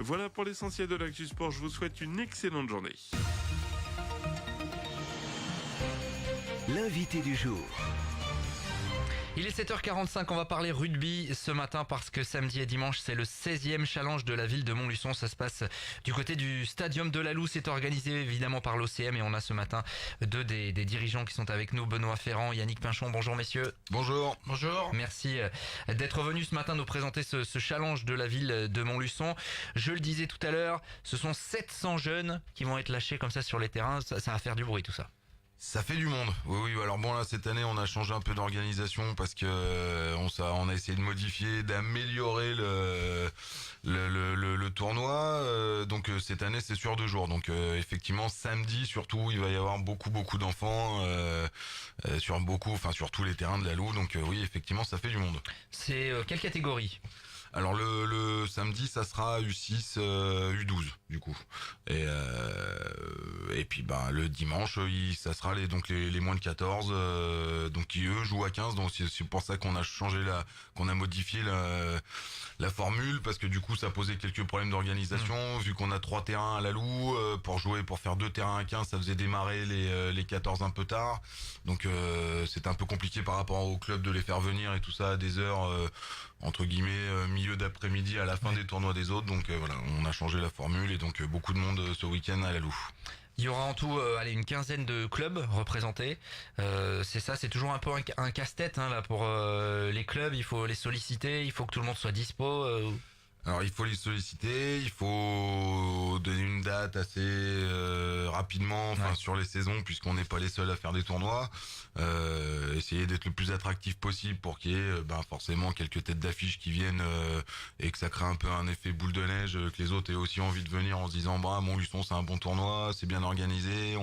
Voilà pour l'essentiel de l'actu sport. Je vous souhaite une excellente journée. L'invité du jour. Il est 7h45, on va parler rugby ce matin parce que samedi et dimanche c'est le 16e challenge de la ville de Montluçon. Ça se passe du côté du stadium de la Loue. C'est organisé évidemment par l'OCM et on a ce matin deux des dirigeants qui sont avec nous, Benoît Ferrand, Yannick Pinchon. Bonjour messieurs. Bonjour. Bonjour. Merci d'être venus ce matin nous présenter ce challenge de la ville de Montluçon. Je le disais tout à l'heure, ce sont 700 jeunes qui vont être lâchés comme ça sur les terrains. Ça va faire du bruit tout ça. Ça fait du monde. Oui. Alors bon là cette année on a changé un peu d'organisation parce que on a essayé de modifier, d'améliorer le tournoi. Donc cette année c'est sur 2 jours. Donc effectivement samedi surtout il va y avoir beaucoup d'enfants sur tous les terrains de la Loue. Donc oui effectivement ça fait du monde. C'est quelle catégorie ? Alors le samedi ça sera U6 U12 du coup et puis le dimanche ça sera les moins de 14 donc qui eux jouent à 15, donc c'est pour ça qu'on a qu'on a modifié la formule parce que du coup ça posait quelques problèmes d'organisation vu qu'on a 3 terrains à la Loue pour faire 2 terrains à 15 ça faisait démarrer les 14 un peu tard, donc c'était un peu compliqué par rapport au club de les faire venir et tout ça à des heures entre guillemets milieu d'après-midi à la fin des tournois des autres, donc voilà on a changé la formule et donc beaucoup de monde ce week-end à la Loue. Il y aura en tout une quinzaine de clubs représentés. C'est toujours un peu un casse-tête là pour les clubs. Il faut les solliciter, il faut que tout le monde soit dispo. Alors il faut les solliciter, il faut donner une date assez rapidement, sur les saisons puisqu'on n'est pas les seuls à faire des tournois. Essayer d'être le plus attractif possible pour qu'il y ait forcément quelques têtes d'affiche qui viennent et que ça crée un peu un effet boule de neige, que les autres aient aussi envie de venir en se disant Montluçon c'est un bon tournoi, c'est bien organisé,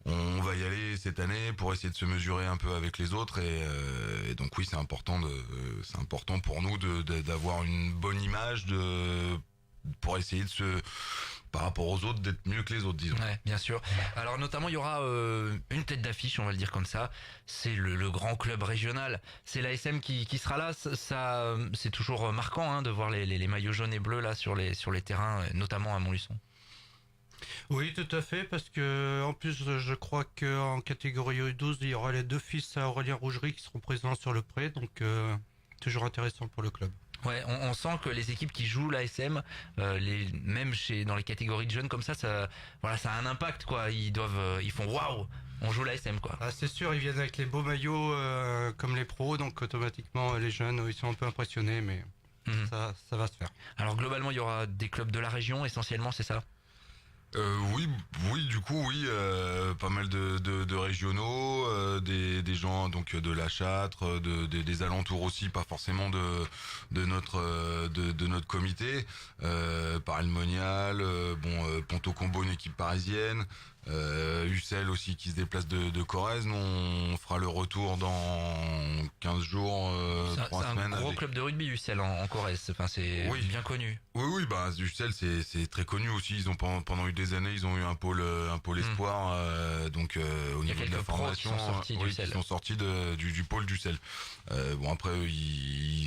on va y aller cette année pour essayer de se mesurer un peu avec les autres et donc oui c'est important pour nous d'avoir une bonne image pour essayer par rapport aux autres d'être mieux que les autres, disons. Ouais, bien sûr. Alors notamment il y aura une tête d'affiche, on va le dire comme ça. C'est le grand club régional. C'est l'ASM qui sera là. Ça c'est toujours marquant de voir les maillots jaunes et bleus là sur les terrains, notamment à Montluçon. Oui, tout à fait, parce que en plus, je crois qu'en catégorie U12, il y aura les 2 fils à Aurélien Rougerie qui seront présents sur le pré, donc toujours intéressant pour le club. Ouais, on sent que les équipes qui jouent l'ASM, même dans les catégories de jeunes comme ça a un impact quoi. Ils font waouh, on joue l'ASM quoi. Ah, c'est sûr, ils viennent avec les beaux maillots comme les pros, donc automatiquement les jeunes ils sont un peu impressionnés, mais ça va se faire. Alors globalement, il y aura des clubs de la région essentiellement, c'est ça ? Oui, du coup, oui, pas mal de régionaux, des gens donc de la Châtre, des alentours aussi, pas forcément de notre comité, Paray-le-Monial, Ponto Combo, une équipe parisienne, Ussel aussi qui se déplace de Corrèze. Nous on fera le retour dans 15 jours, 3 semaines. C'est un gros club de rugby Ussel en Corrèze, c'est bien connu. Oui, Ussel c'est très connu aussi. Ils ont pendant des années, ils ont eu un pôle espoir, donc au niveau de la formation, ils sont sortis du pôle d'Ussel. Après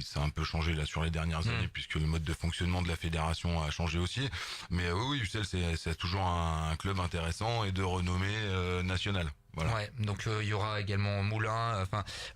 ça a un peu changé là sur les dernières années puisque le mode de fonctionnement de la fédération a changé aussi. Mais oui, Ussel c'est toujours un club intéressant et de renommée nationale. Voilà. Ouais, donc il y aura également Moulin.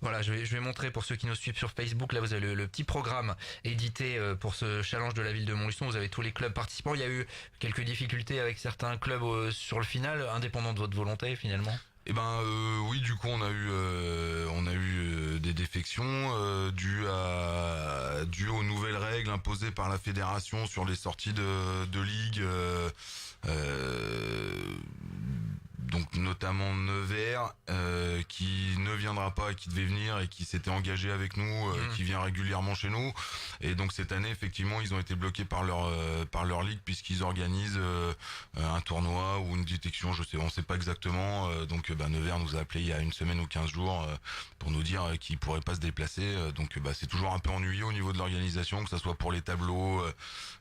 Je vais montrer pour ceux qui nous suivent sur Facebook. Là, vous avez le petit programme édité pour ce challenge de la ville de Montluçon. Vous avez tous les clubs participants. Il y a eu quelques difficultés avec certains clubs sur le final, indépendant de votre volonté finalement. Oui, du coup on a eu des défections dues aux nouvelles règles imposées par la fédération sur les sorties de ligue. Donc notamment Nevers qui ne viendra pas et qui devait venir et qui s'était engagé avec nous, qui vient régulièrement chez nous, et donc cette année effectivement ils ont été bloqués par leur ligue puisqu'ils organisent un tournoi ou une détection, on sait pas exactement, donc Nevers nous a appelé il y a une semaine ou 15 jours pour nous dire qu'ils pourraient pas se déplacer, donc c'est toujours un peu ennuyeux au niveau de l'organisation, que ça soit pour les tableaux,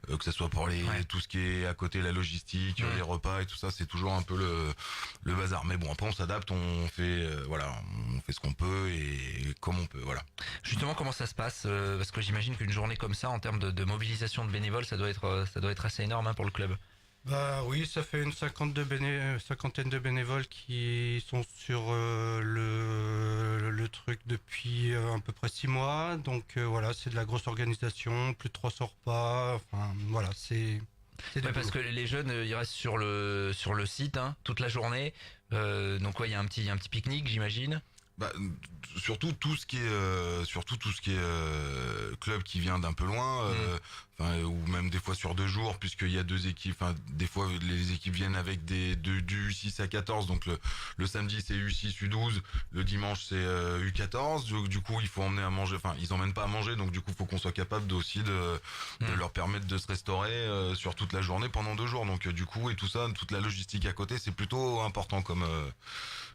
que ça soit pour tout ce qui est à côté, la logistique, les repas et tout ça, c'est toujours un peu le bazar. Mais bon, après on s'adapte, on fait on fait ce qu'on peut et comme on peut, voilà. Justement, comment ça se passe parce que j'imagine qu'une journée comme ça, en termes de mobilisation de bénévoles, ça doit être assez énorme hein, pour le club. Bah oui, ça fait une cinquantaine de bénévoles qui sont sur le truc depuis à peu près 6 mois. Donc voilà, c'est de la grosse organisation, plus de 300 repas. Enfin voilà, c'est du Ouais, parce boulot. que les jeunes, ils restent sur le site hein, toute la journée. Donc ouais, il y a un petit pique-nique, j'imagine. Bah, surtout tout ce qui est club qui vient d'un peu loin, ou même des fois sur 2 jours, puisqu'il y a deux équipes. Enfin, des fois les équipes viennent avec du U6 à 14, donc le samedi c'est U6, U12, le dimanche c'est U14. Du coup, il faut emmener à manger. Enfin, ils emmènent pas à manger, donc du coup, faut qu'on soit capable aussi de leur permettre de se restaurer sur toute la journée pendant 2 jours. Donc du coup, et tout ça, toute la logistique à côté, c'est plutôt important comme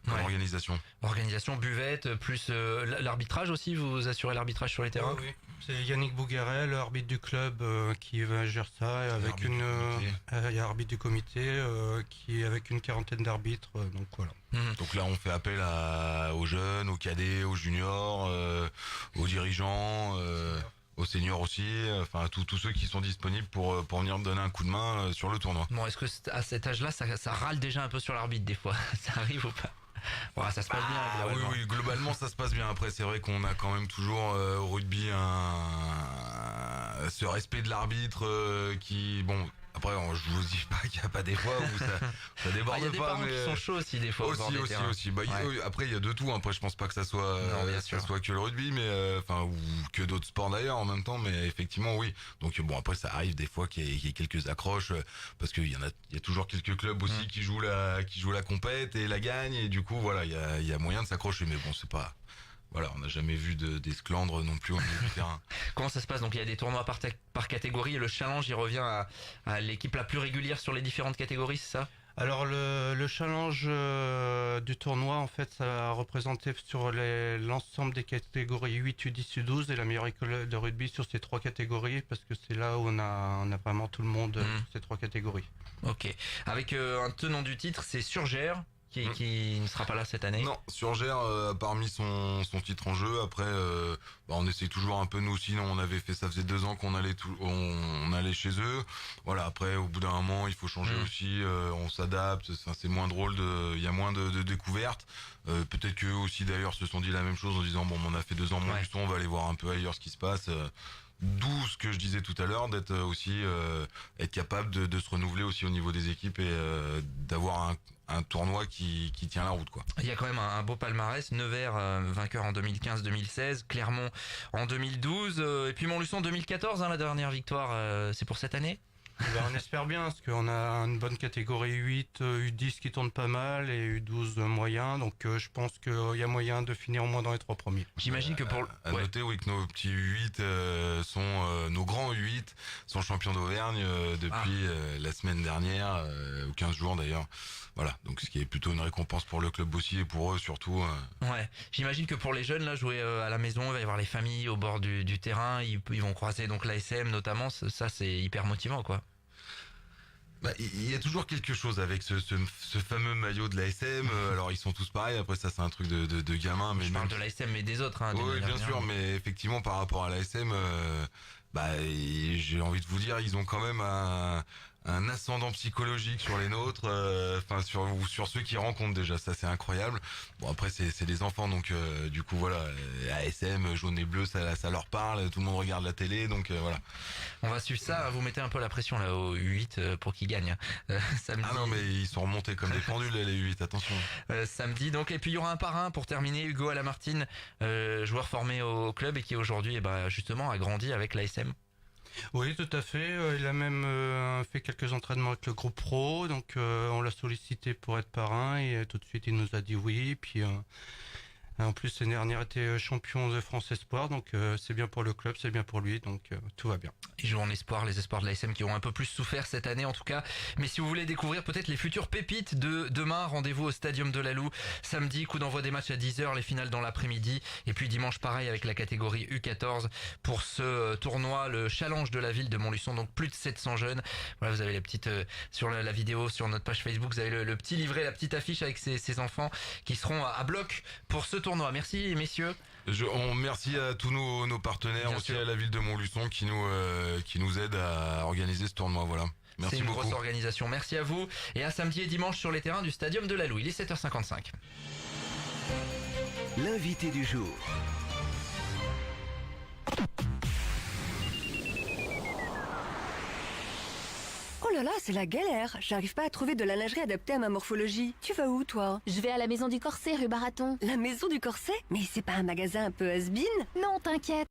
Ouais. organisation. Organisation, buvette, plus l'arbitrage aussi. Vous assurez l'arbitrage sur les terrains. Oui. C'est Yannick Bouguerel, l'arbitre du club, qui va gérer ça, et avec L'arbitre du comité. il y a l'arbitre du comité qui est avec une quarantaine d'arbitres. Donc voilà. Donc là, on fait appel aux jeunes, aux cadets, aux juniors, aux dirigeants, aux seniors aussi, enfin tous ceux qui sont disponibles pour venir donner un coup de main sur le tournoi. Bon, est-ce que à cet âge-là, ça râle déjà un peu sur l'arbitre des fois? Ça arrive ou pas? Bon, ça se passe bien. Ah oui, Globalement. oui, globalement ça se passe bien. Après, c'est vrai qu'on a quand même toujours au rugby ce respect de l'arbitre qui, bon, après, je vous dis pas qu'il n'y a pas des fois où ça Ah, déborde il y a des pas, parents mais qui sont chauds aussi des fois. au bord des terrains. aussi. Bah, Ouais. après, il y a de tout. Après, je pense pas que ça soit, Non, bien sûr. que le rugby, mais ou que d'autres sports d'ailleurs en même temps. Mais effectivement, oui. Donc bon, après, ça arrive des fois qu'il y ait quelques accroches parce qu'il il y a toujours quelques clubs aussi qui jouent la compète et la gagnent. Et du coup, voilà, il y a moyen de s'accrocher. Mais bon, c'est pas. Voilà, on n'a jamais vu d'esclandre non plus au milieu du terrain. Comment ça se passe? Donc il y a des tournois par catégorie et le challenge il revient à l'équipe la plus régulière sur les différentes catégories, c'est ça? Alors le challenge du tournoi, en fait, ça a représenté sur l'ensemble des catégories 8, U10, U12 et la meilleure école de rugby sur ces 3 catégories, parce que c'est là où on a vraiment tout le monde sur ces 3 catégories. Ok. Avec un tenant du titre, c'est Surgère qui ne sera pas là cette année. Non, Surgère parmi son titre en jeu. Après, on essaie toujours un peu nous aussi. On avait fait ça faisait 2 ans qu'on allait on allait chez eux. Voilà. Après, au bout d'un moment, il faut changer aussi. On s'adapte. Enfin, c'est moins drôle. Il y a moins de découvertes. Peut-être qu'eux aussi d'ailleurs se sont dit la même chose en disant bon, on a fait 2 ans moins du on va aller voir un peu ailleurs ce qui se passe. D'où ce que je disais tout à l'heure, d'être aussi être capable de se renouveler aussi au niveau des équipes et d'avoir un tournoi qui tient la route, quoi. Il y a quand même un beau palmarès. Nevers, vainqueur en 2015-2016, Clermont en 2012, et puis Montluçon en 2014, hein, la dernière victoire, c'est pour cette année. Eh ben, on espère bien, parce qu'on a une bonne catégorie 8, U10 qui tourne pas mal et U12 moyen, donc je pense qu'il y a moyen de finir au moins dans les 3 premiers. J'imagine que pour... À Ouais. noter, oui, que nos petits U8 nos grands U8 sont champions d'Auvergne depuis la semaine dernière, ou 15 jours d'ailleurs. Voilà, donc ce qui est plutôt une récompense pour le club aussi et pour eux surtout. Ouais, j'imagine que pour les jeunes là jouer à la maison, il va y avoir les familles au bord du terrain, ils vont croiser donc l'ASM notamment, ça c'est hyper motivant quoi. Bah, il y a toujours quelque chose avec ce fameux maillot de l'ASM. Alors ils sont tous pareils. Après ça c'est un truc de gamin. Mais Je parle de l'ASM mais des autres. Hein, d'une oui, manière bien sûr. générale. Mais effectivement par rapport à l'ASM, j'ai envie de vous dire, ils ont quand même un ascendant psychologique sur les nôtres, enfin sur ceux qui rencontrent déjà, ça c'est incroyable. Bon après c'est des enfants donc du coup voilà, ASM jaune et bleu ça leur parle, tout le monde regarde la télé donc voilà. On va suivre ça, vous mettez un peu la pression là au U8 pour qu'ils gagnent. Samedi, Ah non mais ils sont remontés comme des pendules les U8, attention. samedi donc, et puis il y aura un parrain pour terminer, Hugo Alamartine, joueur formé au club et qui aujourd'hui justement a grandi avec l'ASM. Oui, tout à fait. Il a même fait quelques entraînements avec le groupe pro, donc on l'a sollicité pour être parrain et tout de suite il nous a dit oui. Puis En plus, l'année dernière, était champion de France Espoir, donc c'est bien pour le club, c'est bien pour lui, donc tout va bien. Ils jouent en espoir, les espoirs de l'ASM qui ont un peu plus souffert cette année en tout cas. Mais si vous voulez découvrir peut-être les futures pépites de demain, rendez-vous au Stadium de Lalou. Samedi, coup d'envoi des matchs à 10h, les finales dans l'après-midi. Et puis dimanche, pareil avec la catégorie U14 pour ce tournoi, le challenge de la ville de Montluçon. Donc plus de 700 jeunes. Voilà, vous avez les petites, sur la vidéo, sur notre page Facebook, vous avez le petit livret, la petite affiche avec ces enfants qui seront à bloc pour ce tournoi. Merci messieurs. On remercie à tous nos partenaires, Bien aussi sûr. à la ville de Montluçon qui nous aide à organiser ce tournoi. Voilà. Merci C'est une beaucoup. grosse organisation. Merci à vous. Et à samedi et dimanche sur les terrains du Stadium de Lalou. Il est 7h55. L'invité du jour. Oh là là, c'est la galère. J'arrive pas à trouver de la lingerie adaptée à ma morphologie. Tu vas où, toi? Je vais à la maison du corset, rue Baraton. La maison du corset? Mais c'est pas un magasin un peu has-been? Non, t'inquiète.